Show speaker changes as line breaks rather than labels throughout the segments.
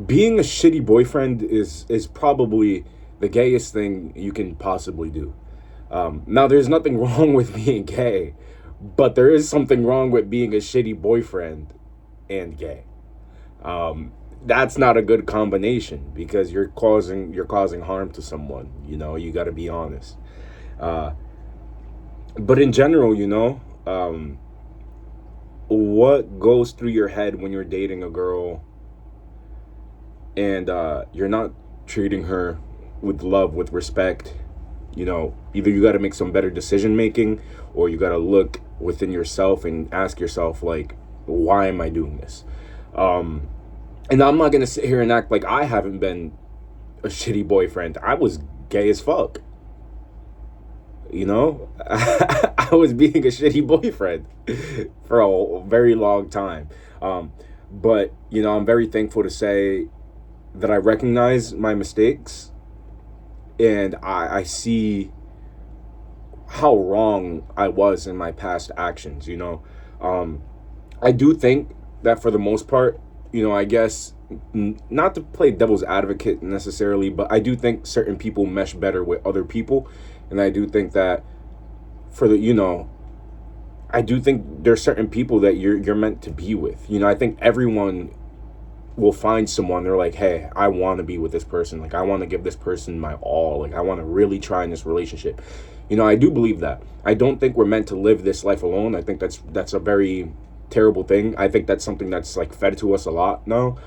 being a shitty boyfriend is probably the gayest thing you can possibly do. Now, there's nothing wrong with being gay, but there is something wrong with being a shitty boyfriend and gay. That's not a good combination because you're causing harm to someone. You got to be honest. Uh, but in general, what goes through your head when you're dating a girl and you're not treating her with love, with respect? Either you got to make some better decision making, or you got to look within yourself and ask yourself, like, why am I doing this? And I'm not gonna sit here and act like I haven't been a shitty boyfriend. I was gay as fuck. I was being a shitty boyfriend for a very long time. But I'm very thankful to say that I recognize my mistakes, and I see how wrong I was in my past actions. um, I do think that for the most part, I guess, not to play devil's advocate necessarily, but I do think certain people mesh better with other people, and I do think that for the I do think there's certain people that you're meant to be with. I think everyone will find someone they're like, hey, I want to be with this person. Like, I want to give this person my all. Like, I want to really try in this relationship. I do believe that. I don't think we're meant to live this life alone. I think that's a very terrible thing. I think that's something that's like fed to us a lot now.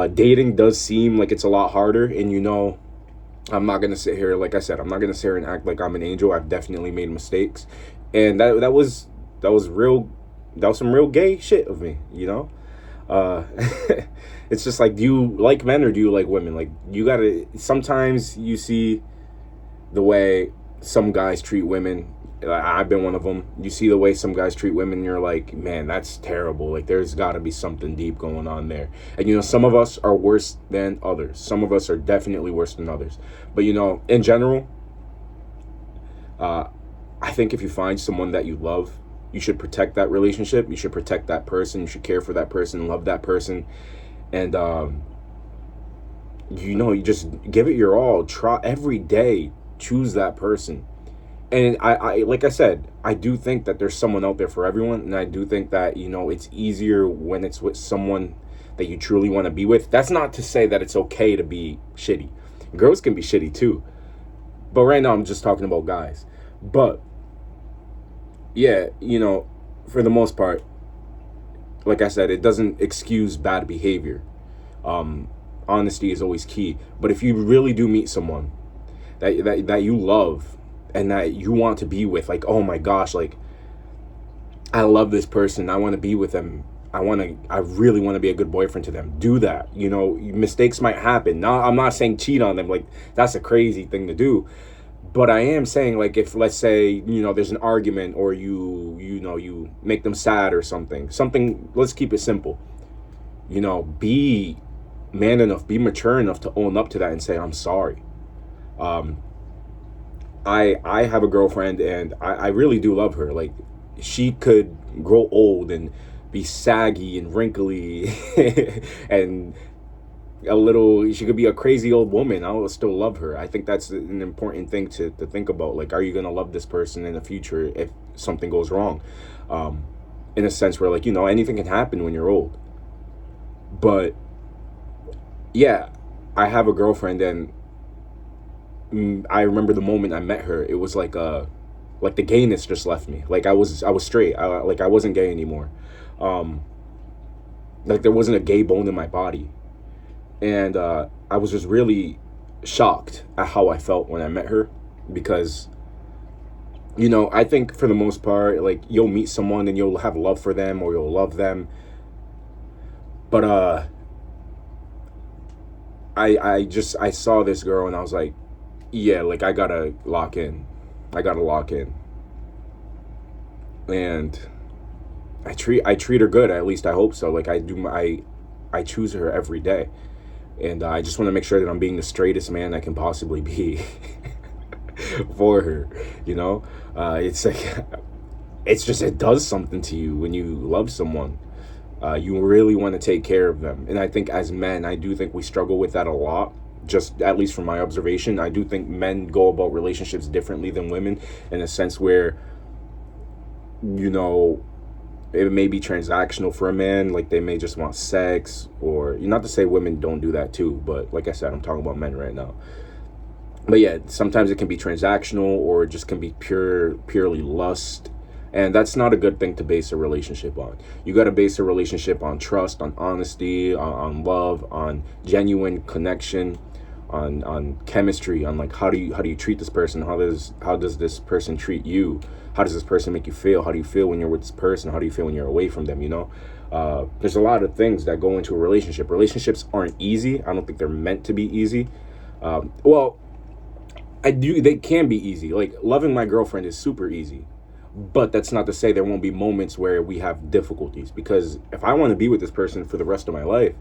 Dating does seem like it's a lot harder, and I'm not gonna sit here, like I said, I'm not gonna sit here and act like I'm an angel. I've definitely made mistakes, and that was real. That was some real gay shit of me. Uh, it's just like, do you like men or do you like women? Like, you gotta. Sometimes you see the way some guys treat women. I've been one of them. You see the way some guys treat women, and you're like, man, that's terrible. Like, there's got to be something deep going on there. And some of us are worse than others. Some of us are definitely worse than others. But in general, uh, I think if you find someone that you love, you should protect that relationship. You should protect that person. You should care for that person, love that person, and you just give it your all. Try every day. Choose that person. And I like I said, I do think that there's someone out there for everyone, and I do think that it's easier when it's with someone that you truly want to be with. That's not to say that it's okay to be shitty. Girls can be shitty too, but right now I'm just talking about guys. But yeah, for the most part, like I said, it doesn't excuse bad behavior. um Honesty is always key. But if you really do meet someone that you love and that you want to be with, like, oh my gosh, like, I love this person, I want to be with them, I really want to be a good boyfriend to them, do that. Mistakes might happen. Now, I'm not saying cheat on them, like, that's a crazy thing to do. But I am saying, like, if, let's say, there's an argument, or you make them sad or something, let's keep it simple. Be man enough, be mature enough to own up to that and say, I'm sorry. um I have a girlfriend, and I really do love her. Like, she could grow old and be saggy and wrinkly and she could be a crazy old woman. I will still love her. I think that's an important thing to think about. Like, are you gonna love this person in the future if something goes wrong? um in a sense where, like, anything can happen when you're old. But yeah, I have a girlfriend, and I remember the moment I met her. It was like the gayness just left me. Like, I was straight. Like, I wasn't gay anymore. Um, like, there wasn't a gay bone in my body, and I was just really shocked at how I felt when I met her, because I think for the most part, like, you'll meet someone and you'll have love for them, or you'll love them, but I saw this girl, and I was like, yeah, like, I gotta lock in. I gotta lock in. And I treat her good. At least I hope so. Like, I choose her every day, and I just want to make sure that I'm being the straightest man I can possibly be for her. It's like, it's just, it does something to you when you love someone. You really want to take care of them. And I think as men, I do think we struggle with that a lot. Just at least from my observation, I do think men go about relationships differently than women, in a sense where, you know, it may be transactional for a man. Like they may just want sex, or not to say women don't do that too, but like I said, I'm talking about men right now. But yeah, sometimes it can be transactional, or it just can be purely lust. And that's not a good thing to base a relationship on. You got to base a relationship on trust, on honesty, on love, on genuine connection, on chemistry, on like how do you treat this person, how does this person treat you, how does this person make you feel, how do you feel when you're with this person, how do you feel when you're away from them, there's a lot of things that go into a relationship. Relationships aren't easy. I don't think they're meant to be easy. Well, they can be easy. Like loving my girlfriend is super easy, but that's not to say there won't be moments where we have difficulties, because if I want to be with this person for the rest of my life,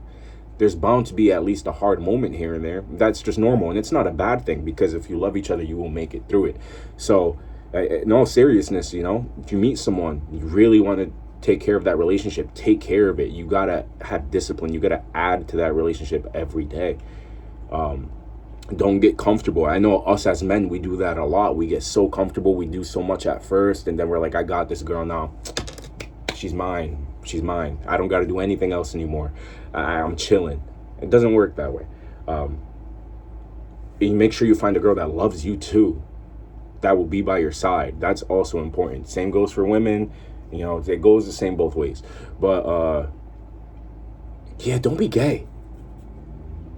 there's bound to be at least a hard moment here and there. That's just normal, and it's not a bad thing, because if you love each other, you will make it through it. So in all seriousness, if you meet someone, you really want to take care of that relationship, take care of it. You gotta have discipline. You gotta add to that relationship every day. Don't get comfortable. I know us as men, we do that a lot. We get so comfortable. We do so much at first, and then we're like, I got this girl now. She's mine. She's mine. I don't got to do anything else anymore. I'm chilling. It doesn't work that way. You make sure you find a girl that loves you too, that will be by your side. That's also important. Same goes for women. It goes the same both ways. But yeah, don't be gay.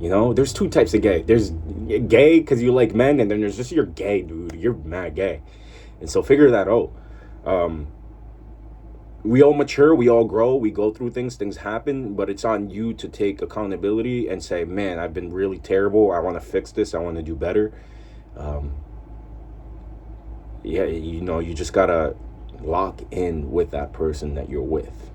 There's two types of gay. There's gay because you like men, and then there's just you're gay, dude. You're mad gay. And so figure that out. We all mature, we all grow, we go through things happen, but it's on you to take accountability and say, man, I've been really terrible. I want to fix this. I want to do better. Yeah, you just got to lock in with that person that you're with.